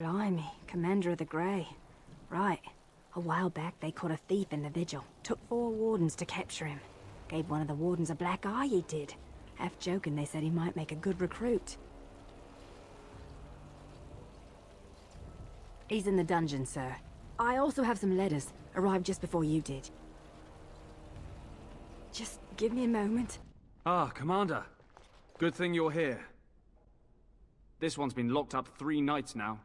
Blimey, Commander of the Grey. Right. A while back they caught a thief in the vigil. Took 4 wardens to capture him. Gave one of the wardens a black eye, he did. Half joking, they said he might make a good recruit. He's in the dungeon, sir. I also have some letters. Arrived just before you did. Just give me a moment. Ah, Commander. Good thing you're here. This one's been locked up 3 nights now.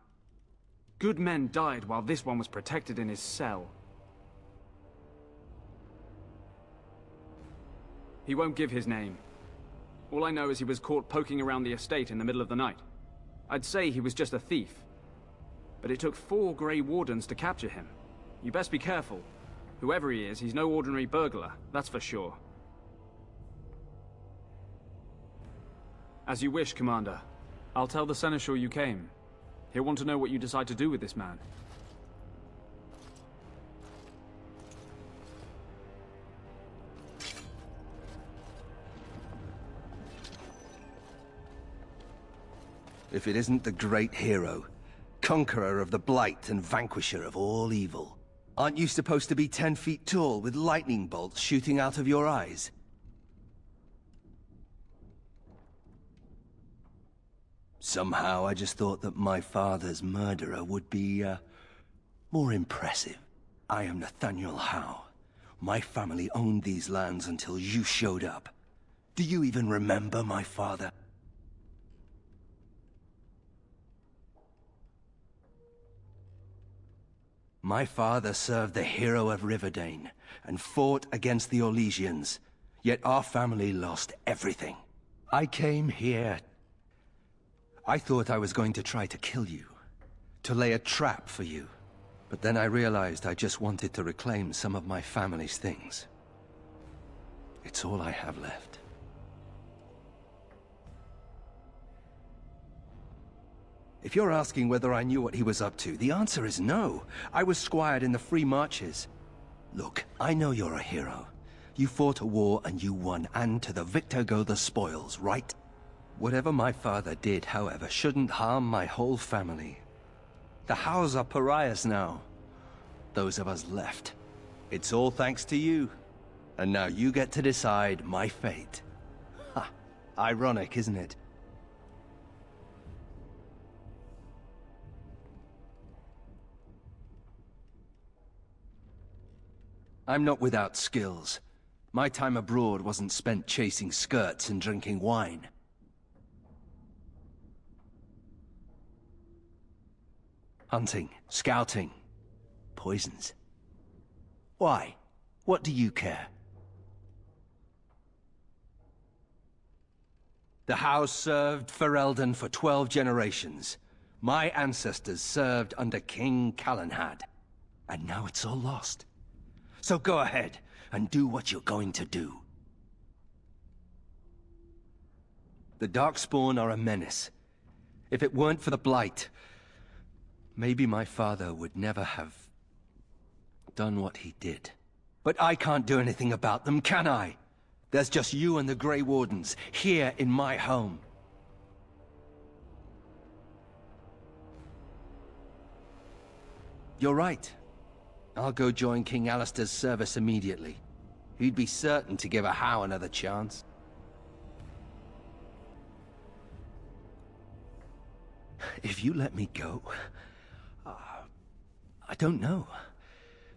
Good men died while this one was protected in his cell. He won't give his name. All I know is he was caught poking around the estate in the middle of the night. I'd say he was just a thief. But it took 4 Grey Wardens to capture him. You best be careful. Whoever he is, he's no ordinary burglar, that's for sure. As you wish, Commander. I'll tell the Seneschal you came. He'll want to know what you decide to do with this man. If it isn't the great hero, conqueror of the blight and vanquisher of all evil. Aren't you supposed to be 10 feet tall with lightning bolts shooting out of your eyes? Somehow I just thought that my father's murderer would be, more impressive. I am Nathaniel Howe. My family owned these lands until you showed up. Do you even remember my father? My father served the hero of Riverdane and fought against the Orlesians, yet our family lost everything. I came here. I thought I was going to try to kill you, to lay a trap for you. But then I realized I just wanted to reclaim some of my family's things. It's all I have left. If you're asking whether I knew what he was up to, the answer is no. I was squired in the Free Marches. Look, I know you're a hero. You fought a war and you won, and to the victor go the spoils, right? Whatever my father did, however, shouldn't harm my whole family. The Howes are pariahs now. Those of us left. It's all thanks to you. And now you get to decide my fate. Ha! Ironic, isn't it? I'm not without skills. My time abroad wasn't spent chasing skirts and drinking wine. Hunting, scouting, poisons. Why? What do you care? The house served Ferelden for 12 generations. My ancestors served under King Calenhad. And now it's all lost. So go ahead and do what you're going to do. The Darkspawn are a menace. If it weren't for the Blight, maybe my father would never have done what he did. But I can't do anything about them, can I? There's just you and the Grey Wardens here in my home. You're right. I'll go join King Alistair's service immediately. He'd be certain to give a Howe another chance. If you let me go... I don't know.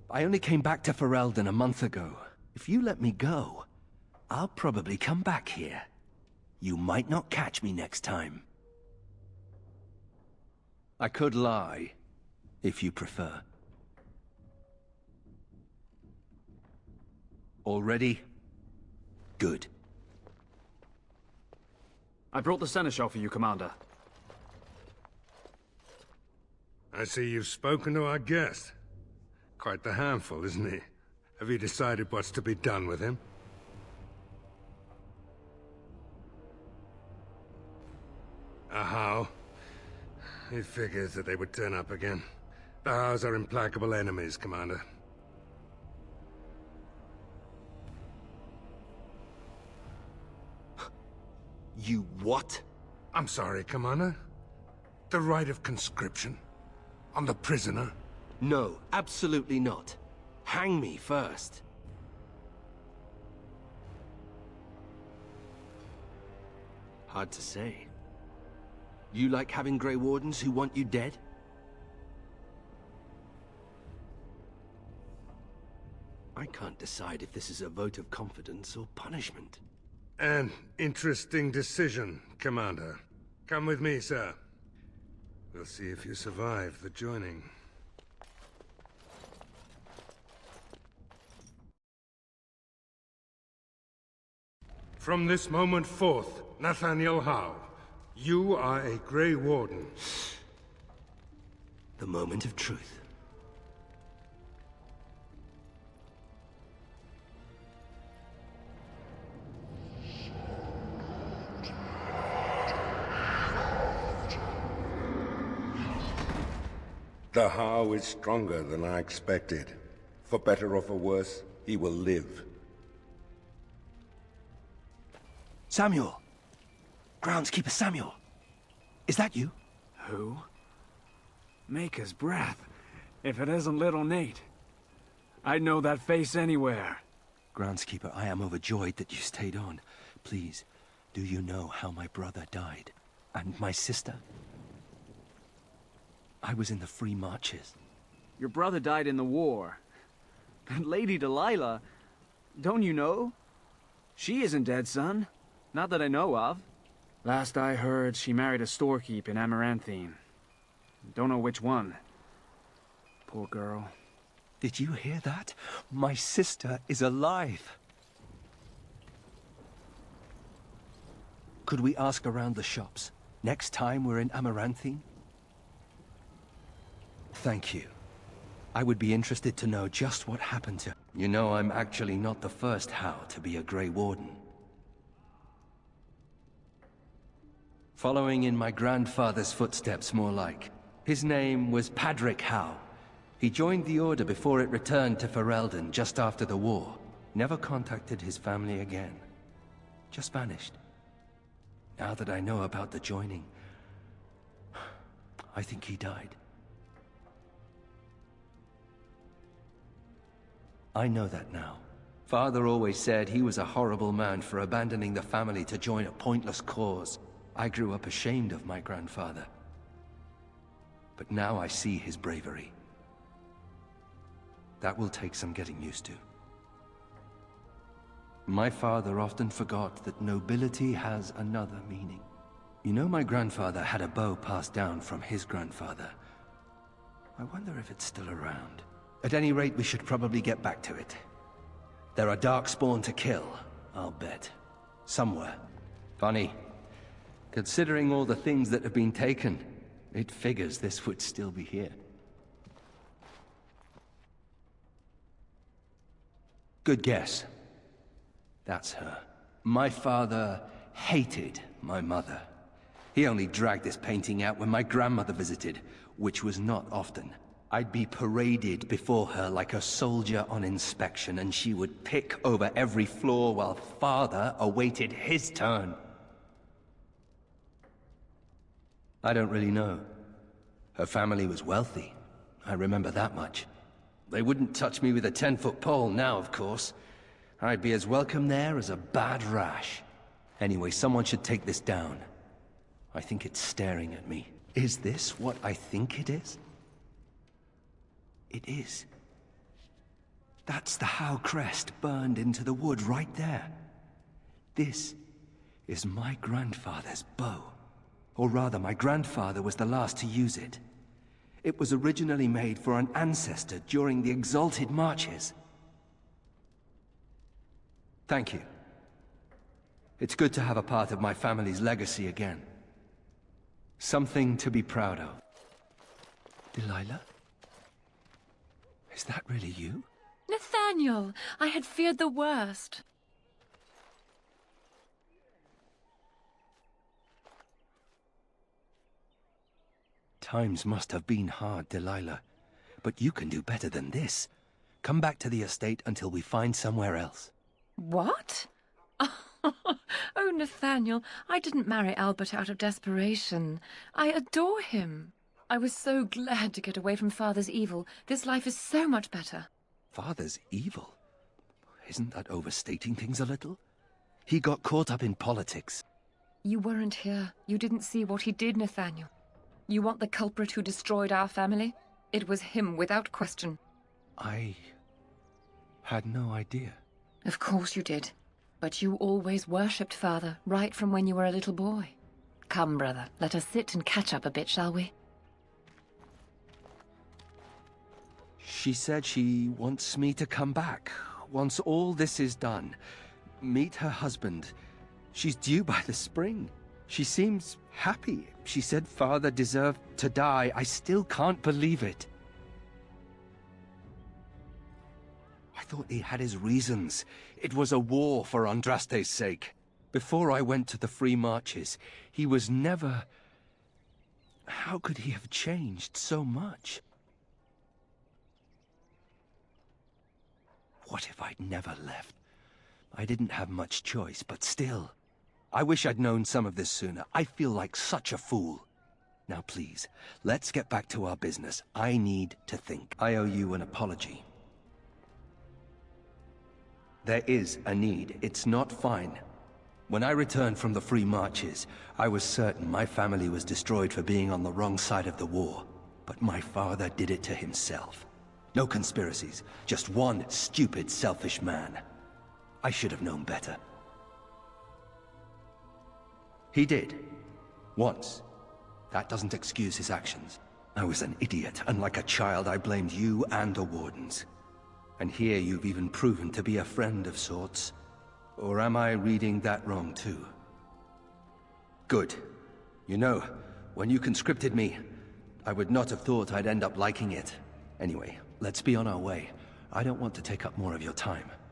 I only came back to Ferelden a month ago. If you let me go, I'll probably come back here. You might not catch me next time. I could lie, if you prefer. All ready? Good. I brought the Seneschal for you, Commander. I see you've spoken to our guest. Quite the handful, isn't he? Have you decided what's to be done with him? A Howe? He figures that they would turn up again. The Howes are implacable enemies, Commander. You what? I'm sorry, Commander. The right of conscription. On the prisoner? No, absolutely not. Hang me first. Hard to say. You like having Grey Wardens who want you dead? I can't decide if this is a vote of confidence or punishment. An interesting decision, Commander. Come with me, sir. We'll see if you survive the joining. From this moment forth, Nathaniel Howe, you are a Grey Warden. The moment of truth. The Howe is stronger than I expected. For better or for worse, he will live. Samuel! Groundskeeper Samuel! Is that you? Who? Maker's breath. If it isn't little Nate. I'd know that face anywhere. Groundskeeper, I am overjoyed that you stayed on. Please, do you know how my brother died? And my sister? I was in the Free Marches. Your brother died in the war. And Lady Delilah, don't you know? She isn't dead, son. Not that I know of. Last I heard, she married a storekeep in Amaranthine. Don't know which one. Poor girl. Did you hear that? My sister is alive. Could we ask around the shops? Next time we're in Amaranthine? Thank you. I would be interested to know just what happened to... You know, I'm actually not the first Howe to be a Grey Warden. Following in my grandfather's footsteps, more like. His name was Padric Howe. He joined the Order before it returned to Ferelden just after the war. Never contacted his family again. Just vanished. Now that I know about the joining, I think he died. I know that now. Father always said he was a horrible man for abandoning the family to join a pointless cause. I grew up ashamed of my grandfather. But now I see his bravery. That will take some getting used to. My father often forgot that nobility has another meaning. You know, my grandfather had a bow passed down from his grandfather. I wonder if it's still around. At any rate, we should probably get back to it. There are Darkspawn to kill, I'll bet. Somewhere. Funny. Considering all the things that have been taken, it figures this would still be here. Good guess. That's her. My father hated my mother. He only dragged this painting out when my grandmother visited, which was not often. I'd be paraded before her like a soldier on inspection, and she would pick over every floor while father awaited his turn. I don't really know. Her family was wealthy. I remember that much. They wouldn't touch me with a 10-foot pole now, of course. I'd be as welcome there as a bad rash. Anyway, someone should take this down. I think it's staring at me. Is this what I think it is? It is. That's the Howe crest burned into the wood right there. This is my grandfather's bow. Or rather, my grandfather was the last to use it. It was originally made for an ancestor during the Exalted Marches. Thank you. It's good to have a part of my family's legacy again. Something to be proud of. Delilah? Is that really you? Nathaniel, I had feared the worst. Times must have been hard, Delilah. But you can do better than this. Come back to the estate until we find somewhere else. What? Oh, Nathaniel, I didn't marry Albert out of desperation. I adore him. I was so glad to get away from Father's evil. This life is so much better. Father's evil? Isn't that overstating things a little? He got caught up in politics. You weren't here. You didn't see what he did, Nathaniel. You want the culprit who destroyed our family? It was him, without question. I had no idea. Of course you did. But you always worshipped Father, right from when you were a little boy. Come, brother, let us sit and catch up a bit, shall we? She said she wants me to come back. Once all this is done, meet her husband. She's due by the spring. She seems happy. She said Father deserved to die. I still can't believe it. I thought he had his reasons. It was a war for Andraste's sake. Before I went to the Free Marches, he was never... How could he have changed so much? What if I'd never left? I didn't have much choice, but still. I wish I'd known some of this sooner. I feel like such a fool. Now please, let's get back to our business. I need to think. I owe you an apology. There is a need. It's not fine. When I returned from the Free Marches, I was certain my family was destroyed for being on the wrong side of the war. But my father did it to himself. No conspiracies, just one stupid, selfish man. I should have known better. He did. Once. That doesn't excuse his actions. I was an idiot, and like a child I blamed you and the Wardens. And here you've even proven to be a friend of sorts. Or am I reading that wrong too? Good. You know, when you conscripted me, I would not have thought I'd end up liking it. Anyway, let's be on our way. I don't want to take up more of your time.